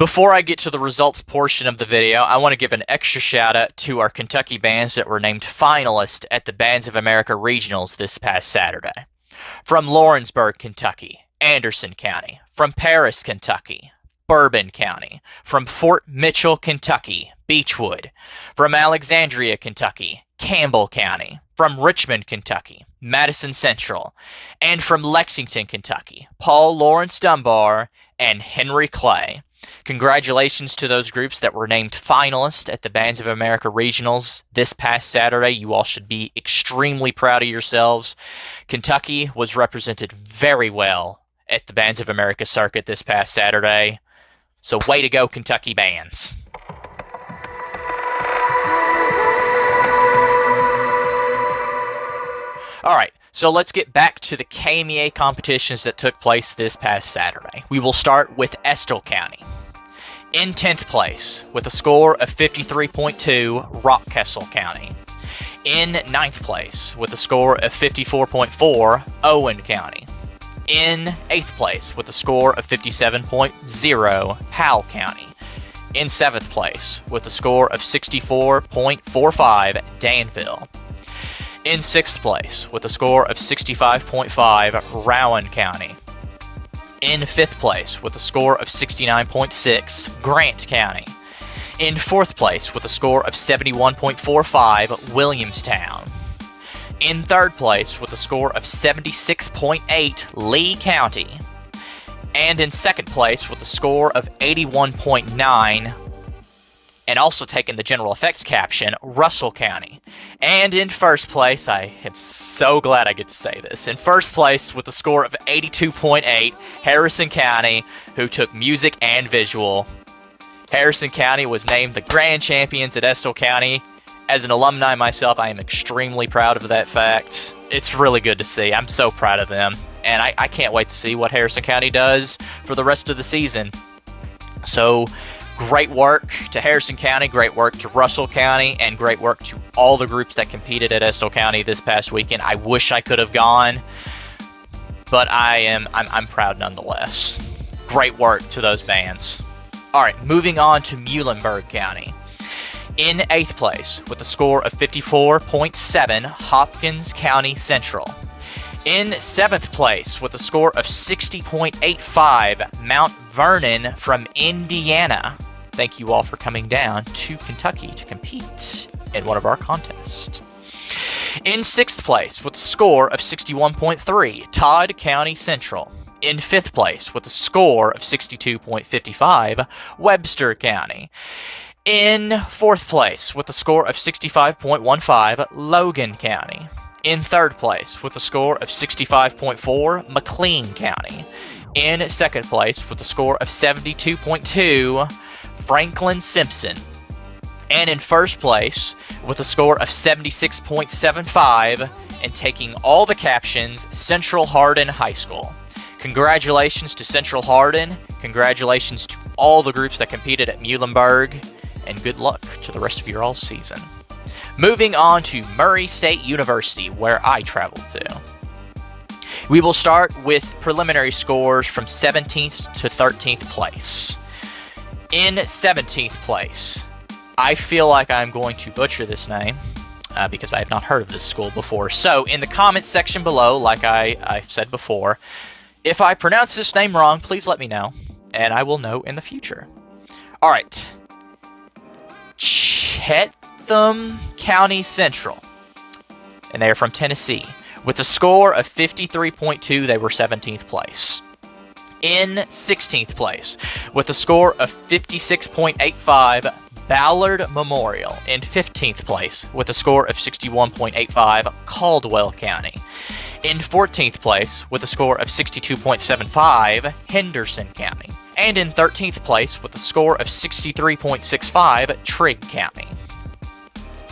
Before I get to the results portion of the video, I want to give an extra shout out to our Kentucky bands that were named finalists at the Bands of America Regionals this past Saturday. From Lawrenceburg, Kentucky, Anderson County. From Paris, Kentucky, Bourbon County. From Fort Mitchell, Kentucky, Beechwood. From Alexandria, Kentucky, Campbell County. From Richmond, Kentucky, Madison Central. And from Lexington, Kentucky, Paul Lawrence Dunbar and Henry Clay. Congratulations to those groups that were named finalists at the Bands of America Regionals this past Saturday. You all should be extremely proud of yourselves. Kentucky was represented very well at the Bands of America circuit this past Saturday. So way to go, Kentucky bands. Alright, so let's get back to the KMEA competitions that took place this past Saturday. We will start with Estill County. In 10th place, with a score of 53.2, Rockcastle County. In 9th place, with a score of 54.4, Owen County. In 8th place, with a score of 57.0, Powell County. In 7th place, with a score of 64.45, Danville. In 6th place, with a score of 65.5, Rowan County. In 5th place, with a score of 69.6, Grant County. In 4th place, with a score of 71.45, Williamstown. In 3rd place, with a score of 76.8, Lee County. And in 2nd place, with a score of 81.9, and also taking the general effects caption, Russell County. And in 1st place, I am so glad I get to say this, in 1st place with a score of 82.8, Harrison County, who took music and visual. Harrison County was named the grand champions at Estill County. As an alumni myself, I am extremely proud of that fact. It's really good to see. I'm so proud of them. And I can't wait to see what Harrison County does for the rest of the season. So, great work to Harrison County, great work to Russell County, and great work to all the groups that competed at Estill County this past weekend. I wish I could have gone, but I'm proud nonetheless. Great work to those bands. Alright, moving on to Muhlenberg County. In 8th place, with a score of 54.7, Hopkins County Central. In 7th place, with a score of 60.85, Mount Vernon from Indiana. Thank you all for coming down to Kentucky to compete in one of our contests. In 6th place, with a score of 61.3, Todd County Central. In 5th place, with a score of 62.55, Webster County. In 4th place, with a score of 65.15, Logan County. In 3rd place, with a score of 65.4, McLean County. In 2nd place, with a score of 72.2, Franklin Simpson. And in 1st place, with a score of 76.75, and taking all the captions, Central Hardin High School. Congratulations to Central Hardin, congratulations to all the groups that competed at Muhlenberg, and good luck to the rest of your all season. Moving on to Murray State University, where I traveled to. We will start with preliminary scores from 17th to 13th place. In 17th place, I feel like I'm going to butcher this name because I have not heard of this school before. So in the comments section below, like I've said before, if I pronounce this name wrong, please let me know, and I will know in the future. All right. Chatham County Central, and they are from Tennessee. With a score of 53.2, they were 17th place. In 16th place, with a score of 56.85, Ballard Memorial. In 15th place, with a score of 61.85, Caldwell County. In 14th place, with a score of 62.75, Henderson County. And in 13th place, with a score of 63.65, Trigg County.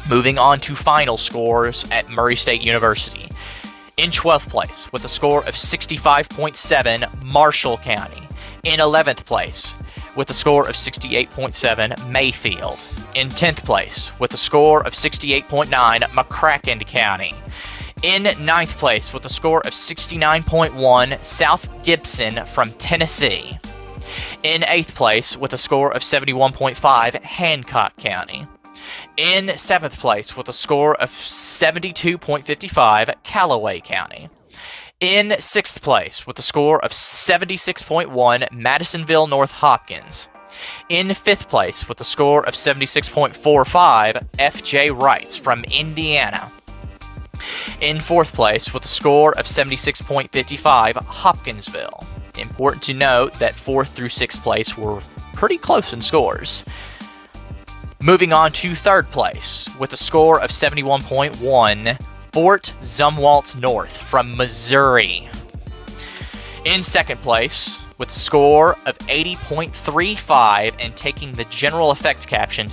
Moving on to final scores at Murray State University. In 12th place, with a score of 65.7, Marshall County. In 11th place, with a score of 68.7, Mayfield. In 10th place, with a score of 68.9, McCracken County. In 9th place, with a score of 69.1, South Gibson from Tennessee. In 8th place with a score of 71.5, Hancock County. In 7th place with a score of 72.55, Callaway County. In 6th place with a score of 76.1, Madisonville North Hopkins. In 5th place with a score of 76.45, F.J. Wrights from Indiana. In 4th place with a score of 76.55, Hopkinsville. Important to note that 4th through 6th place were pretty close in scores. Moving on to 3rd place with a score of 71.1, Fort Zumwalt North from Missouri. In 2nd place with a score of 80.35 and taking the general effect caption,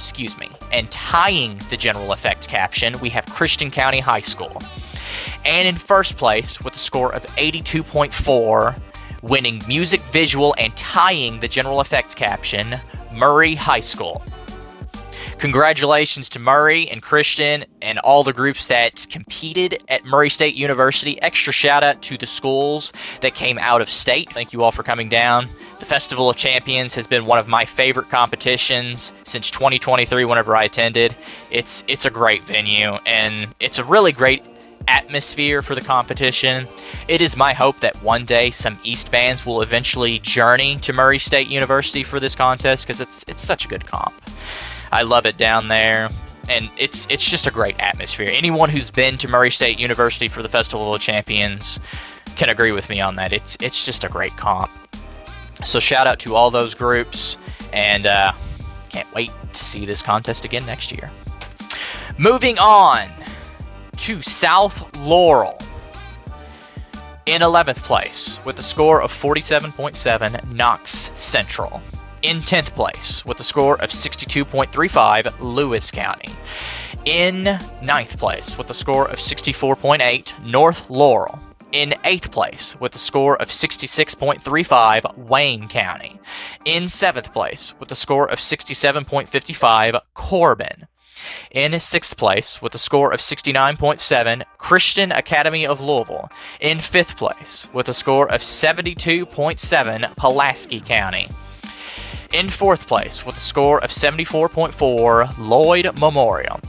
and tying the general effect caption, we have Christian County High School. And in 1st place with a score of 82.4, winning music, visual, and tying the general effects caption, Murray High School. Congratulations to Murray and Christian and all the groups that competed at Murray State University. Extra shout out to the schools that came out of state. Thank you all for coming down. The Festival of Champions has been one of my favorite competitions since 2023 whenever I attended. It's a great venue and it's a really great atmosphere for the competition. It is my hope that one day some East bands will eventually journey to Murray State University for this contest because it's such a good comp. I love it down there, and it's just a great atmosphere. Anyone who's been to Murray State University for the Festival of Champions can agree with me on that. It's just a great comp. So shout out to all those groups, and can't wait to see this contest again next year. Moving on to South Laurel. In 11th place with a score of 47.7, Knox Central. In 10th place with a score of 62.35, Lewis County. In 9th place with a score of 64.8, North Laurel. In 8th place with a score of 66.35, Wayne County. In 7th place with a score of 67.55, Corbin. In 6th place with a score of 69.7, Christian Academy of Louisville. In 5th place with a score of 72.7, Pulaski County. In 4th place with a score of 74.4, Lloyd Memorial.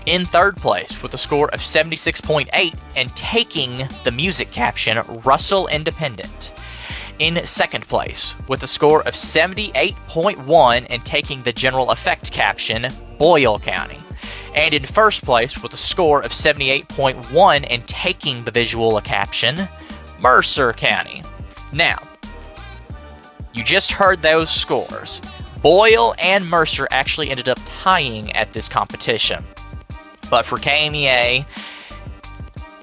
In 3rd place with a score of 76.8 and taking the music caption, Russell Independent. In 2nd place with a score of 78.1 and taking the general effect caption, Boyle County. And in 1st place with a score of 78.1 and taking the visual caption, Mercer County. Now, you just heard those scores. Boyle and Mercer actually ended up tying at this competition. But for KMEA,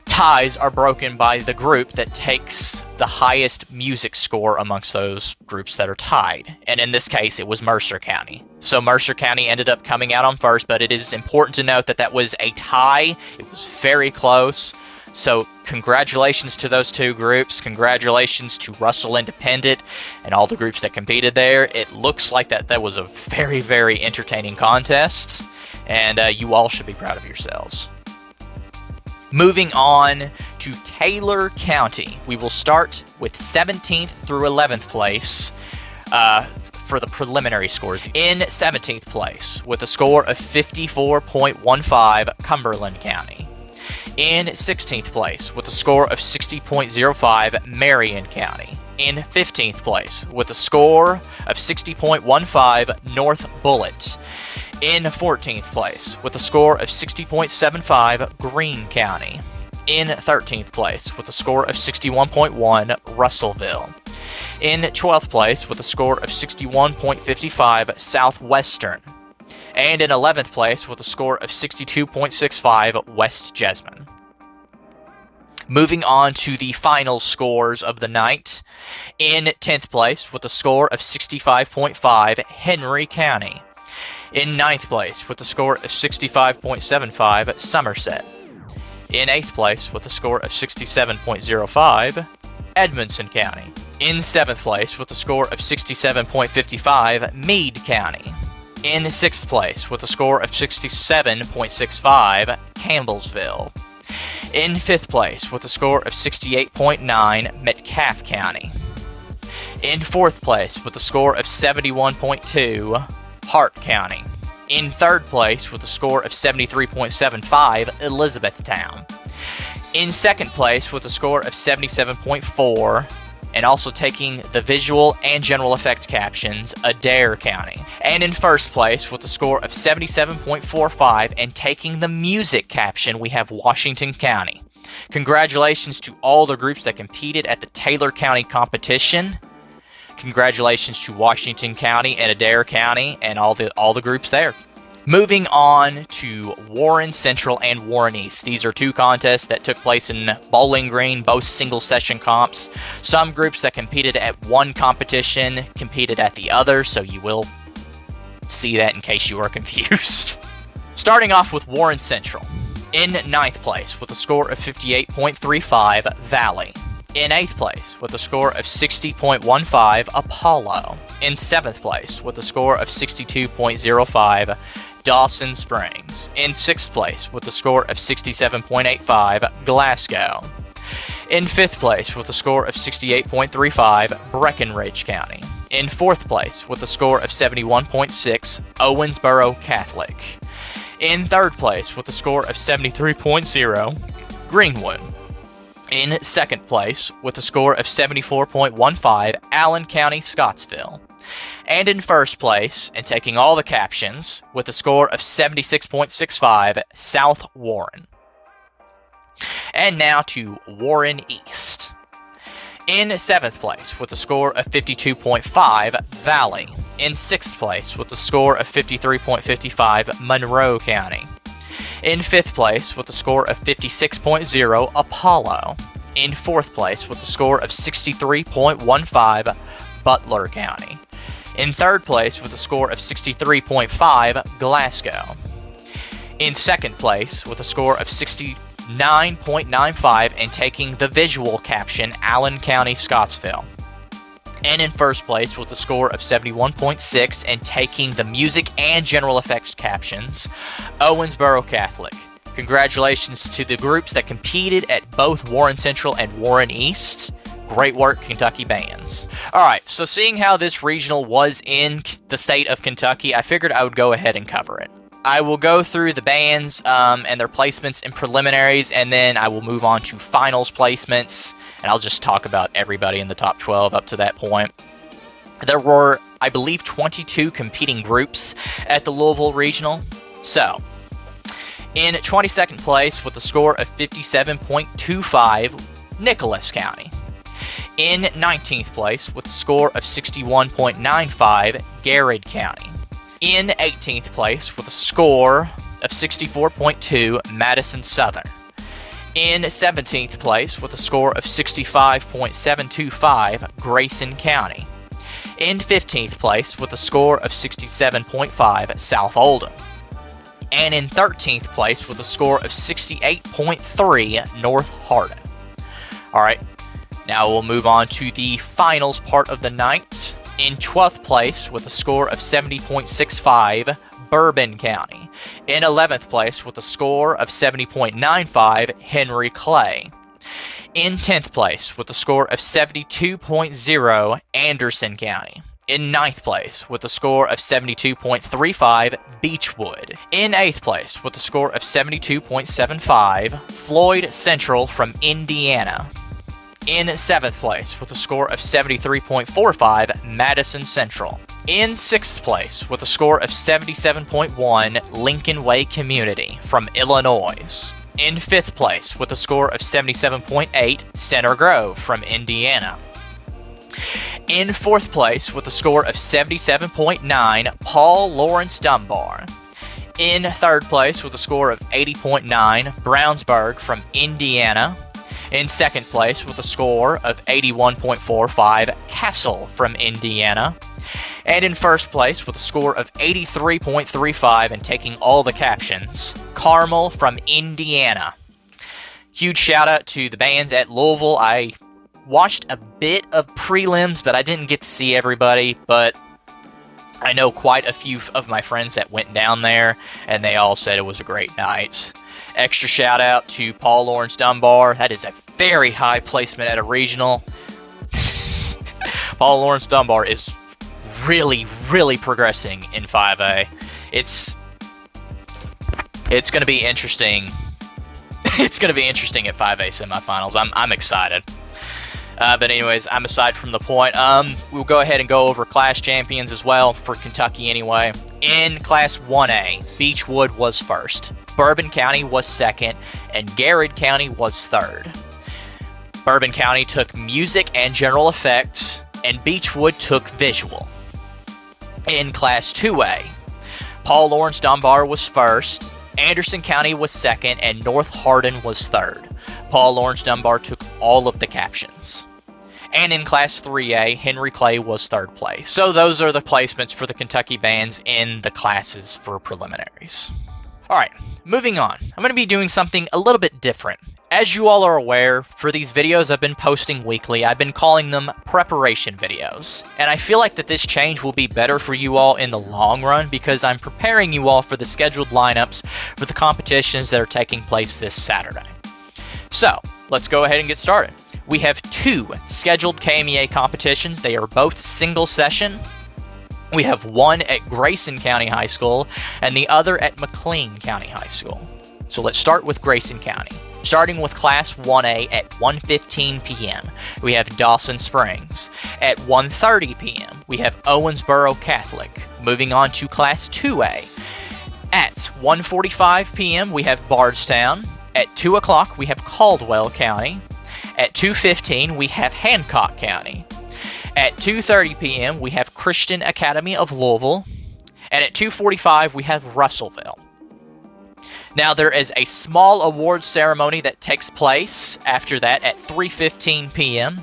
ties are broken by the group that takes the highest music score amongst those groups that are tied. And in this case, it was Mercer County. So Mercer County ended up coming out on first, but it is important to note that that was a tie. It was very close. So congratulations to those two groups. Congratulations to Russell Independent and all the groups that competed there. It looks like that was a very, very entertaining contest, and you all should be proud of yourselves. Moving on to Taylor County. We will start with 17th through 11th place for the preliminary scores. In 17th place with a score of 54.15, Cumberland County. In 16th place with a score of 60.05, Marion County. In 15th place with a score of 60.15, North Bullitt. In 14th place with a score of 60.75, Greene County. In 13th place with a score of 61.1, Russellville. In 12th place with a score of 61.55, Southwestern. And in 11th place with a score of 62.65, West Jesmond. Moving on to the final scores of the night. In 10th place with a score of 65.5, Henry County. In 9th place with a score of 65.75, Somerset. In 8th place with a score of 67.05, Edmonson County. In 7th place with a score of 67.55, Meade County. In 6th place with a score of 67.65, Campbellsville. In 5th place with a score of 68.9, Metcalfe County. In 4th place with a score of 71.2, Hart County. In 3rd place with a score of 73.75, Elizabethtown. In 2nd place with a score of 77.4, and also taking the visual and general effects captions, Adair County. And in 1st place with a score of 77.45 and taking the music caption, we have Washington County. Congratulations to all the groups that competed at the Taylor County competition. Congratulations to Washington County and Adair County and all the groups there. Moving on to Warren Central and Warren East. These are two contests that took place in Bowling Green, both single session comps. Some groups that competed at one competition competed at the other, so you will see that in case you are confused. Starting off with Warren Central. In 9th place with a score of 58.35, Valley. In 8th place with a score of 60.15, Apollo. In 7th place with a score of 62.05, Dawson Springs. In 6th place with a score of 67.85, Glasgow. In 5th place with a score of 68.35, Breckenridge County. In 4th place with a score of 71.6, Owensboro Catholic. In 3rd place with a score of 73.0, Greenwood. In 2nd place with a score of 74.15, Allen County, Scottsville. And in 1st place, and taking all the captions, with a score of 76.65, South Warren. And now to Warren East. In 7th place, with a score of 52.5, Valley. In 6th place, with a score of 53.55, Monroe County. In 5th place, with a score of 56.0, Apollo. In 4th place, with a score of 63.15, Butler County. In 3rd place, with a score of 63.5, Glasgow. In 2nd place, with a score of 69.95 and taking the visual caption, Allen County, Scottsville. And in 1st place, with a score of 71.6 and taking the music and general effects captions, Owensboro Catholic. Congratulations to the groups that competed at both Warren Central and Warren East. Great work, Kentucky bands. Alright, so seeing how this regional was in the state of Kentucky, I figured I would go ahead and cover it. I will go through the bands and their placements and preliminaries, and then I will move on to finals placements, and I'll just talk about everybody in the top 12 up to that point. There were, I believe, 22 competing groups at the Louisville Regional. So, in 22nd place with a score of 57.25, Nicholas County. In 19th place with a score of 61.95, Garrett County. In 18th place with a score of 64.2, Madison Southern. In 17th place with a score of 65.725, Grayson County. In 15th place with a score of 67.5, South Oldham. And in 13th place with a score of 68.3, North Hardin. Alright, now we'll move on to the finals part of the night. In 12th place with a score of 70.65, Bourbon County. In 11th place with a score of 70.95, Henry Clay. In 10th place with a score of 72.0, Anderson County. In 9th place with a score of 72.35, Beechwood. In 8th place with a score of 72.75, Floyd Central from Indiana. In 7th place with a score of 73.45, Madison Central. In 6th place with a score of 77.1, Lincoln Way Community from Illinois. In 5th place with a score of 77.8, Center Grove from Indiana. In 4th place with a score of 77.9, Paul Lawrence Dunbar. In 3rd place with a score of 80.9, Brownsburg from Indiana. In 2nd place with a score of 81.45, Castle from Indiana. And in 1st place with a score of 83.35 and taking all the captions, Carmel from Indiana. Huge shout out to the bands at Louisville. I watched a bit of prelims, but I didn't get to see everybody, but I know quite a few of my friends that went down there, and they all said it was a great night. Extra shout out to Paul Lawrence Dunbar. That is a very high placement at a regional. Paul Lawrence Dunbar is really, really progressing in 5A. It's going to be interesting. It's going to be interesting at 5A semifinals. I'm excited. But anyways, I'm aside from the point. We'll go ahead and go over class champions as well for Kentucky anyway. In Class 1A, Beechwood was first, Bourbon County was second, and Garrett County was third. Bourbon County took music and general effects, and Beechwood took visual. In Class 2A, Paul Lawrence Dunbar was first, Anderson County was second, and North Hardin was third. Paul Lawrence Dunbar took all of the captions. And in Class 3A, Henry Clay was third place. So those are the placements for the Kentucky bands in the classes for preliminaries. Alright, moving on. I'm going to be doing something a little bit different. As you all are aware, for these videos I've been posting weekly, I've been calling them preparation videos. And I feel like that this change will be better for you all in the long run because I'm preparing you all for the scheduled lineups for the competitions that are taking place this Saturday. So, let's go ahead and get started. We have 2 scheduled KMEA competitions. They are both single session. We have one at Grayson County High School and the other at McLean County High School. So let's start with Grayson County. Starting with Class 1A at 1:15 p.m., we have Dawson Springs. At 1:30 p.m., we have Owensboro Catholic. Moving on to Class 2A. At 1:45 p.m., we have Bardstown. At 2 o'clock, we have Caldwell County. At 2:15, we have Hancock County. At 2:30 p.m., we have Christian Academy of Louisville. And at 2:45, we have Russellville. Now, there is a small awards ceremony that takes place after that at 3:15 p.m.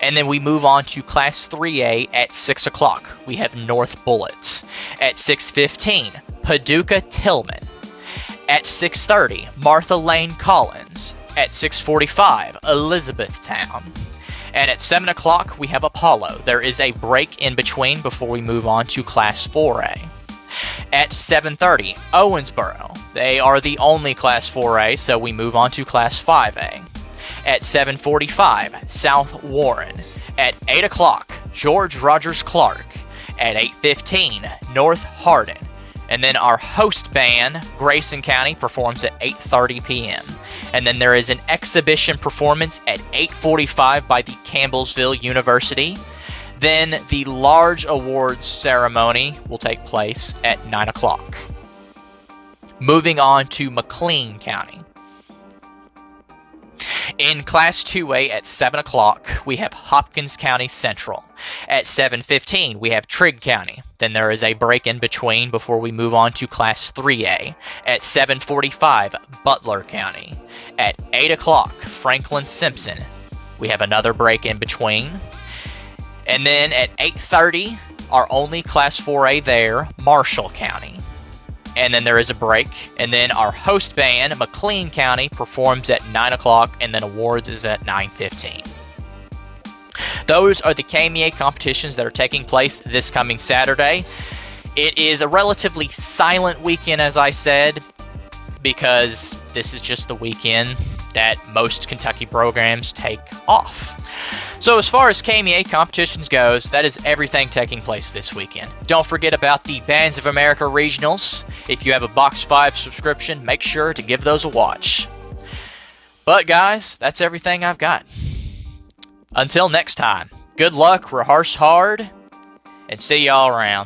And then we move on to Class 3A at 6 o'clock. We have North Bullets. At 6:15, Paducah Tillman. At 6:30, Martha Lane Collins. At 6:45, Elizabethtown. And at 7 o'clock, we have Apollo. There is a break in between before we move on to Class 4A. At 7:30, Owensboro. They are the only Class 4A, so we move on to Class 5A. At 7:45, South Warren. At 8 o'clock, George Rogers Clark. At 8:15, North Hardin. And then our host band, Grayson County, performs at 8:30 p.m. And then there is an exhibition performance at 8:45 by the Campbellsville University. Then the large awards ceremony will take place at 9 o'clock. Moving on to McLean County. In Class 2A at 7 o'clock, we have Hopkins County Central. At 7:15, we have Trigg County. Then there is a break in between before we move on to Class 3A. At 7:45, Butler County. At 8 o'clock, Franklin Simpson. We have another break in between. And then at 8:30, our only Class 4A there, Marshall County. And then there is a break. And then our host band, McLean County, performs at 9 o'clock, and then awards is at 9:15. Those are the KMEA competitions that are taking place this coming Saturday. It is a relatively silent weekend, as I said, because this is just the weekend that most Kentucky programs take off. So as far as KMEA competitions goes, that is everything taking place this weekend. Don't forget about the Bands of America Regionals. If you have a Box 5 subscription, make sure to give those a watch. But guys, that's everything I've got. Until next time, good luck, rehearse hard, and see y'all around.